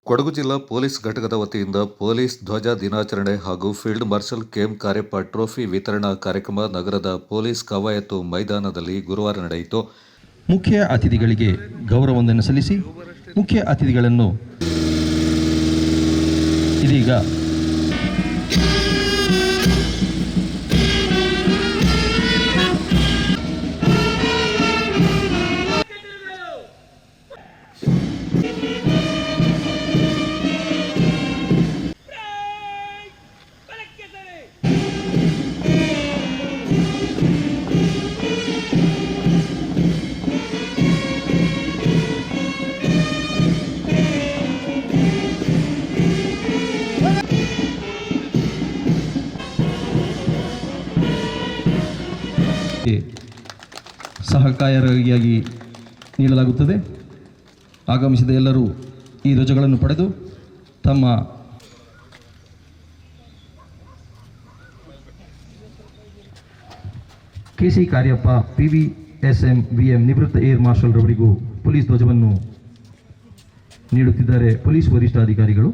ಕೊಡಗು ಜಿಲ್ಲಾ ಪೊಲೀಸ್ ಘಟಕದ ವತಿಯಿಂದ ಪೊಲೀಸ್ ಧ್ವಜ ದಿನಾಚರಣೆ ಹಾಗೂ field marshal K M Cariappa trophy ವಿತರಣಾ ಕಾರ್ಯಕ್ರಮ ನಗರದ ಪೊಲೀಸ್ ಕವಾಯತು ಮೈದಾನದಲ್ಲಿ ಗುರುವಾರ ನಡೆಯಿತು. ಮುಖ್ಯ ಅತಿಥಿಗಳಿಗೆ ಗೌರವವನ್ನು ಸಲ್ಲಿಸಿ ಮುಖ್ಯ ಅತಿಥಿಗಳನ್ನು ಇದೀಗ ಸಹಕಾರಿಯಾಗಿ ನೀಡಲಾಗುತ್ತದೆ. ಆಗಮಿಸಿದ ಎಲ್ಲರೂ ಈ ಧ್ವಜಗಳನ್ನು ಪಡೆದು ತಮ್ಮ ಕೆಸಿ ಕಾರ್ಯಪ್ಪ PVSM VM ನಿವೃತ್ತ ಏರ್ ಮಾರ್ಷಲ್ ರವರಿಗೂ ಪೊಲೀಸ್ ಧ್ವಜವನ್ನು ನೀಡುತ್ತಿದ್ದಾರೆ ಪೊಲೀಸ್ ವರಿಷ್ಠಾಧಿಕಾರಿಗಳು.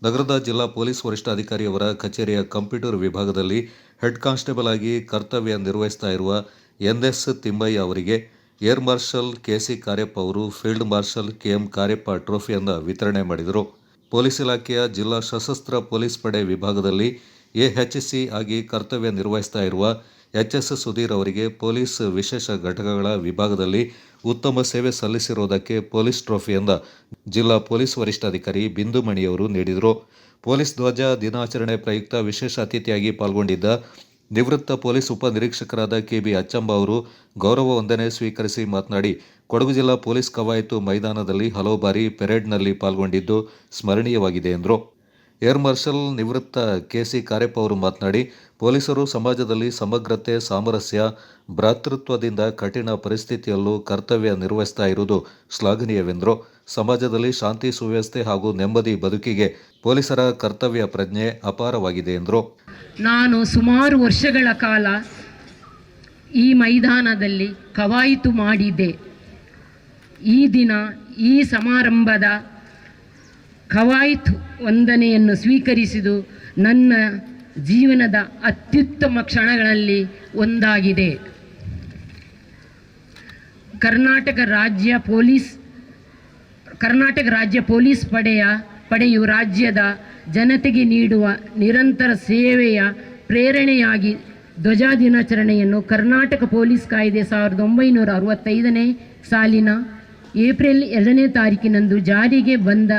ನಗರದ ಜಿಲ್ಲಾ ಪೊಲೀಸ್ ವರಿಷ್ಠಾಧಿಕಾರಿಯವರ ಕಚೇರಿಯ ಕಂಪ್ಯೂಟರ್ ವಿಭಾಗದಲ್ಲಿ ಹೆಡ್ ಕಾನ್ಸ್ಟೇಬಲ್ ಆಗಿ ಕರ್ತವ್ಯ ನಿರ್ವಹಿಸ್ತಾ ಇರುವ NS ತಿಮ್ಮಯ್ಯ ಅವರಿಗೆ ಏರ್ ಮಾರ್ಷಲ್ KC ಕಾರ್ಯಪ್ಪ ಅವರು ಫೀಲ್ಡ್ ಮಾರ್ಷಲ್ KM ಕಾರ್ಯಪ್ಪ ಟ್ರೋಫಿಯನ್ನು ವಿತರಣೆ ಮಾಡಿದರು. ಪೊಲೀಸ್ ಇಲಾಖೆಯ ಜಿಲ್ಲಾ ಸಶಸ್ತ್ರ ಪೊಲೀಸ್ ಪಡೆ ವಿಭಾಗದಲ್ಲಿ AHC ಆಗಿ ಕರ್ತವ್ಯ ನಿರ್ವಹಿಸ್ತಾ ಇರುವ HS ಸುಧೀರ್ ಅವರಿಗೆ ಪೊಲೀಸ್ ವಿಶೇಷ ಘಟಕಗಳ ವಿಭಾಗದಲ್ಲಿ ಉತ್ತಮ ಸೇವೆ ಸಲ್ಲಿಸಿರುವುದಕ್ಕೆ ಪೊಲೀಸ್ ಟ್ರೋಫಿಯನ್ನು ಜಿಲ್ಲಾ ಪೊಲೀಸ್ ವರಿಷ್ಠಾಧಿಕಾರಿ ಬಿಂದುಮಣಿಯವರು ನೀಡಿದರು. ಪೊಲೀಸ್ ಧ್ವಜ ದಿನಾಚರಣೆ ಪ್ರಯುಕ್ತ ವಿಶೇಷ ಅತಿಥಿಯಾಗಿ ಪಾಲ್ಗೊಂಡಿದ್ದ ನಿವೃತ್ತ ಪೊಲೀಸ್ ಉಪನಿರೀಕ್ಷಕರಾದ KB ಅಚ್ಚಂಬ ಅವರು ಗೌರವ ವಂದನೆ ಸ್ವೀಕರಿಸಿ ಮಾತನಾಡಿ, ಕೊಡಗು ಜಿಲ್ಲಾ ಪೊಲೀಸ್ ಕವಾಯತು ಮೈದಾನದಲ್ಲಿ ಹಲವು ಬಾರಿ ಪೆರೇಡ್ನಲ್ಲಿ ಪಾಲ್ಗೊಂಡಿದ್ದು ಸ್ಮರಣೀಯವಾಗಿದೆ ಎಂದರು. ಏರ್ ಮಾರ್ಷಲ್ ನಿವೃತ್ತ KC ಕಾರ್ಯಪ್ಪ ಅವರು ಮಾತನಾಡಿ, ಪೊಲೀಸರು ಸಮಾಜದಲ್ಲಿ ಸಮಗ್ರತೆ, ಸಾಮರಸ್ಯ, ಭ್ರಾತೃತ್ವದಿಂದ ಕಠಿಣ ಪರಿಸ್ಥಿತಿಯಲ್ಲೂ ಕರ್ತವ್ಯ ನಿರ್ವಹಿಸ್ತಾ ಇರುವುದು ಶ್ಲಾಘನೀಯವೆಂದರು. ಸಮಾಜದಲ್ಲಿ ಶಾಂತಿ, ಸುವ್ಯವಸ್ಥೆ ಹಾಗೂ ನೆಮ್ಮದಿ ಬದುಕಿಗೆ ಪೊಲೀಸರ ಕರ್ತವ್ಯ ಪ್ರಜ್ಞೆ ಅಪಾರವಾಗಿದೆ ಎಂದರು. ನಾನು ಸುಮಾರು ವರ್ಷಗಳ ಕಾಲ ಈ ಮೈದಾನದಲ್ಲಿ ಕವಾಯಿತು ಮಾಡಿದ್ದೆ. ಈ ದಿನ ಈ ಸಮಾರಂಭದ ಕವಾಯಿತು ವಂದನೆಯನ್ನು ಸ್ವೀಕರಿಸಿದ್ದು ನನ್ನ ಜೀವನದ ಅತ್ಯುತ್ತಮ ಕ್ಷಣಗಳಲ್ಲಿ ಒಂದಾಗಿದೆ. ಕರ್ನಾಟಕ ರಾಜ್ಯ ಪೊಲೀಸ್ ಪಡೆಯು ರಾಜ್ಯದ ಜನತೆಗೆ ನೀಡುವ ನಿರಂತರ ಸೇವೆಯ ಪ್ರೇರಣೆಯಾಗಿ ಧ್ವಜ ದಿನಾಚರಣೆಯನ್ನು ಕರ್ನಾಟಕ ಪೊಲೀಸ್ ಕಾಯ್ದೆ 1965ನೇ ಸಾಲಿನ ಏಪ್ರಿಲ್ 2ನೇ ತಾರೀಕಿನಂದು ಜಾರಿಗೆ ಬಂದ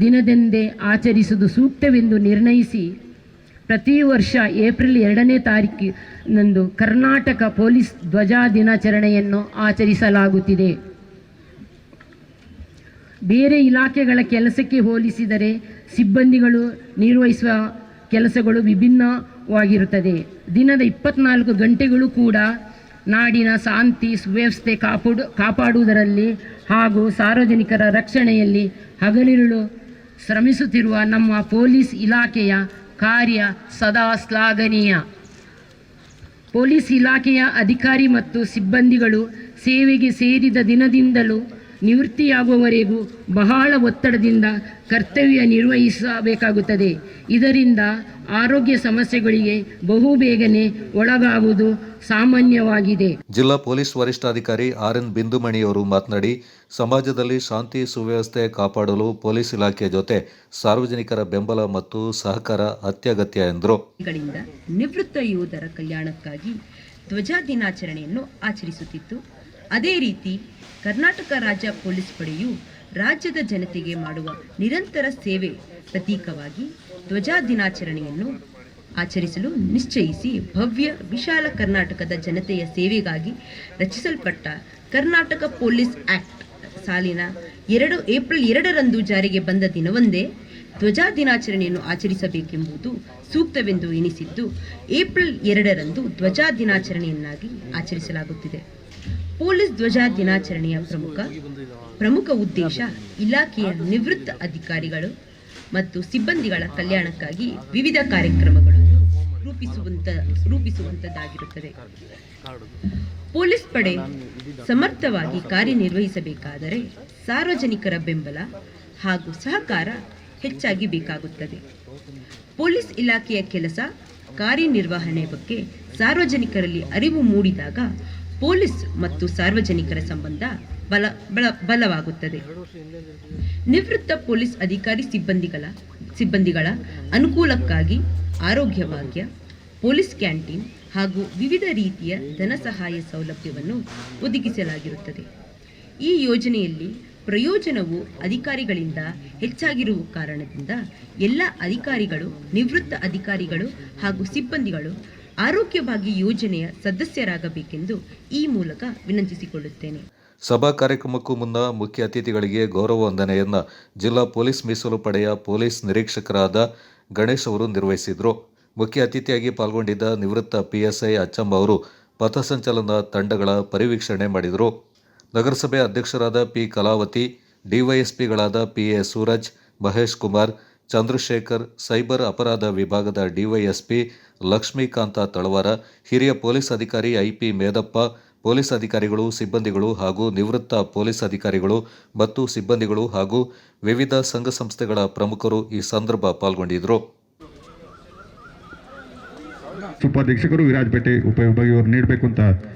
ದಿನದಂದೇ ಆಚರಿಸುವುದು ಸೂಕ್ತವೆಂದು ನಿರ್ಣಯಿಸಿ ಪ್ರತಿ ವರ್ಷ ಏಪ್ರಿಲ್ 2ನೇ ತಾರೀಕಿನಂದು ಕರ್ನಾಟಕ ಪೊಲೀಸ್ ಧ್ವಜ ದಿನಾಚರಣೆಯನ್ನು ಆಚರಿಸಲಾಗುತ್ತಿದೆ. ಬೇರೆ ಇಲಾಖೆಗಳ ಕೆಲಸಕ್ಕೆ ಹೋಲಿಸಿದರೆ ಸಿಬ್ಬಂದಿಗಳು ನಿರ್ವಹಿಸುವ ಕೆಲಸಗಳು ವಿಭಿನ್ನವಾಗಿರುತ್ತದೆ. ದಿನದ 24 ಗಂಟೆಗಳು ಕೂಡ ನಾಡಿನ ಶಾಂತಿ ಸುವ್ಯವಸ್ಥೆ ಕಾಪಾಡುವುದರಲ್ಲಿ ಹಾಗೂ ಸಾರ್ವಜನಿಕರ ರಕ್ಷಣೆಯಲ್ಲಿ ಹಗಲಿರುಳು ಶ್ರಮಿಸುತ್ತಿರುವ ನಮ್ಮ ಪೊಲೀಸ್ ಇಲಾಖೆಯ ಕಾರ್ಯ ಸದಾ ಶ್ಲಾಘನೀಯ. ಪೊಲೀಸ್ ಇಲಾಖೆಯ ಅಧಿಕಾರಿ ಮತ್ತು ಸಿಬ್ಬಂದಿಗಳು ಸೇವೆಗೆ ಸೇರಿದ ದಿನದಿಂದಲೂ ನಿವೃತ್ತಿಯಾಗುವವರೆಗೂ ಬಹಳ ಒತ್ತಡದಿಂದ ಕರ್ತವ್ಯ ನಿರ್ವಹಿಸಬೇಕಾಗುತ್ತದೆ. ಇದರಿಂದ ಆರೋಗ್ಯ ಸಮಸ್ಯೆಗಳಿಗೆ ಬಹುಬೇಗನೆ ಒಳಗಾಗುವುದು ಸಾಮಾನ್ಯವಾಗಿದೆ. ಜಿಲ್ಲಾ ಪೊಲೀಸ್ ವರಿಷ್ಠಾಧಿಕಾರಿ RN ಬಿಂದುಮಣಿಯವರು ಮಾತನಾಡಿ, ಸಮಾಜದಲ್ಲಿ ಶಾಂತಿ ಸುವ್ಯವಸ್ಥೆ ಕಾಪಾಡಲು ಪೊಲೀಸ್ ಇಲಾಖೆಯ ಜೊತೆ ಸಾರ್ವಜನಿಕರ ಬೆಂಬಲ ಮತ್ತು ಸಹಕಾರ ಅತ್ಯಗತ್ಯ ಎಂದರು. ನಿವೃತ್ತ ಯೋಧರ ಕಲ್ಯಾಣಕ್ಕಾಗಿ ಧ್ವಜ ದಿನಾಚರಣೆಯನ್ನು ಆಚರಿಸುತ್ತಿತ್ತು. ಅದೇ ರೀತಿ ಕರ್ನಾಟಕ ರಾಜ್ಯ ಪೊಲೀಸ್ ಪಡೆಯು ರಾಜ್ಯದ ಜನತೆಗೆ ಮಾಡುವ ನಿರಂತರ ಸೇವೆ ಪ್ರತೀಕವಾಗಿ ಧ್ವಜ ದಿನಾಚರಣೆಯನ್ನು ಆಚರಿಸಲು ನಿಶ್ಚಯಿಸಿ ಭವ್ಯ ವಿಶಾಲ ಕರ್ನಾಟಕದ ಜನತೆಯ ಸೇವೆಗಾಗಿ ರಚಿಸಲ್ಪಟ್ಟ ಕರ್ನಾಟಕ ಪೊಲೀಸ್ ಆಕ್ಟ್ ಸಾಲಿನ ಏಪ್ರಿಲ್ 2ರಂದು ಜಾರಿಗೆ ಬಂದ ದಿನವೊಂದೇ ಧ್ವಜ ದಿನಾಚರಣೆಯನ್ನು ಆಚರಿಸಬೇಕೆಂಬುದು ಸೂಕ್ತವೆಂದು ಎನಿಸಿದ್ದು ಏಪ್ರಿಲ್ 2ರಂದು ಧ್ವಜ ದಿನಾಚರಣೆಯನ್ನಾಗಿ ಆಚರಿಸಲಾಗುತ್ತಿದೆ. ಪೊಲೀಸ್ ಧ್ವಜ ದಿನಾಚರಣೆಯ ಪ್ರಮುಖ ಉದ್ದೇಶ ಇಲಾಖೆಯ ನಿವೃತ್ತ ಅಧಿಕಾರಿಗಳು ಮತ್ತು ಸಿಬ್ಬಂದಿಗಳ ಕಲ್ಯಾಣಕ್ಕಾಗಿ ವಿವಿಧ ಕಾರ್ಯಕ್ರಮಗಳನ್ನು ರೂಪಿಸುವಂತದ್ದಾಗಿರುತ್ತದೆ. ಪೊಲೀಸ್ ಪಡೆ ಸಮರ್ಥವಾಗಿ ಕಾರ್ಯನಿರ್ವಹಿಸಬೇಕಾದರೆ ಸಾರ್ವಜನಿಕರ ಬೆಂಬಲ ಹಾಗೂ ಸಹಕಾರ ಹೆಚ್ಚಾಗಿ ಬೇಕಾಗುತ್ತದೆ. ಪೊಲೀಸ್ ಇಲಾಖೆಯ ಕೆಲಸ ಕಾರ್ಯನಿರ್ವಹಣೆ ಬಗ್ಗೆ ಸಾರ್ವಜನಿಕರಲ್ಲಿ ಅರಿವು ಮೂಡಿದಾಗ ಪೊಲೀಸ್ ಮತ್ತು ಸಾರ್ವಜನಿಕರ ಸಂಬಂಧ ಬಲವಾಗುತ್ತದೆ. ನಿವೃತ್ತ ಪೊಲೀಸ್ ಅಧಿಕಾರಿ ಸಿಬ್ಬಂದಿಗಳ ಅನುಕೂಲಕ್ಕಾಗಿ ಆರೋಗ್ಯ ಭಾಗ್ಯ, ಪೊಲೀಸ್ ಕ್ಯಾಂಟೀನ್ ಹಾಗೂ ವಿವಿಧ ರೀತಿಯ ಧನ ಸಹಾಯ ಸೌಲಭ್ಯವನ್ನು ಒದಗಿಸಲಾಗಿರುತ್ತದೆ. ಈ ಯೋಜನೆಯಲ್ಲಿ ಪ್ರಯೋಜನವು ಅಧಿಕಾರಿಗಳಿಂದ ಹೆಚ್ಚಾಗಿರುವ ಕಾರಣದಿಂದ ಎಲ್ಲ ಅಧಿಕಾರಿಗಳು, ನಿವೃತ್ತ ಅಧಿಕಾರಿಗಳು ಹಾಗೂ ಸಿಬ್ಬಂದಿಗಳು ಆರೋಗ್ಯ ಭಾಗ್ಯ ಯೋಜನೆಯ ಸದಸ್ಯರಾಗಬೇಕೆಂದು ಈ ಮೂಲಕ ವಿನಂತಿಸಿಕೊಳ್ಳುತ್ತೇನೆ. ಸಭಾ ಕಾರ್ಯಕ್ರಮಕ್ಕೂ ಮುನ್ನ ಮುಖ್ಯ ಅತಿಥಿಗಳಿಗೆ ಗೌರವ ವಂದನೆಯನ್ನು ಜಿಲ್ಲಾ ಪೊಲೀಸ್ ಮೀಸಲು ಪಡೆಯ ಪೊಲೀಸ್ ನಿರೀಕ್ಷಕರಾದ ಗಣೇಶ್ ಅವರು ನಿರ್ವಹಿಸಿದರು. ಮುಖ್ಯ ಅತಿಥಿಯಾಗಿ ಪಾಲ್ಗೊಂಡಿದ್ದ ನಿವೃತ್ತ PSI ಅಚ್ಚಮ್ಮ ಅವರು ಪಥಸಂಚಲನ ತಂಡಗಳ ಪರಿವೀಕ್ಷಣೆ ಮಾಡಿದರು. ನಗರಸಭೆ ಅಧ್ಯಕ್ಷರಾದ P. ಕಲಾವತಿ, ಡಿವೈಎಸ್ಪಿಗಳಾದ PA ಸೂರಜ್, ಮಹೇಶ್ ಕುಮಾರ್, ಚಂದ್ರಶೇಖರ್, ಸೈಬರ್ ಅಪರಾಧ ವಿಭಾಗದ DYSP ಲಕ್ಷ್ಮೀಕಾಂತ ತಳವಾರ, ಹಿರಿಯ ಪೊಲೀಸ್ ಅಧಿಕಾರಿ IP ಮೇದಪ್ಪ, ಪೊಲೀಸ್ ಅಧಿಕಾರಿಗಳು, ಸಿಬ್ಬಂದಿಗಳು ಹಾಗೂ ನಿವೃತ್ತ ಪೊಲೀಸ್ ಅಧಿಕಾರಿಗಳು ಮತ್ತು ಸಿಬ್ಬಂದಿಗಳು ಹಾಗೂ ವಿವಿಧ ಸಂಘ ಸಂಸ್ಥೆಗಳ ಪ್ರಮುಖರು ಈ ಸಂದರ್ಭ ಪಾಲ್ಗೊಂಡಿದ್ದರು. ಉಪಾಧೀಕ್ಷಕರು ವಿರಾಜಪೇಟೆ ಉಪವಿಭಾಗಿಯವರು ನೀಡಬೇಕು ಅಂತ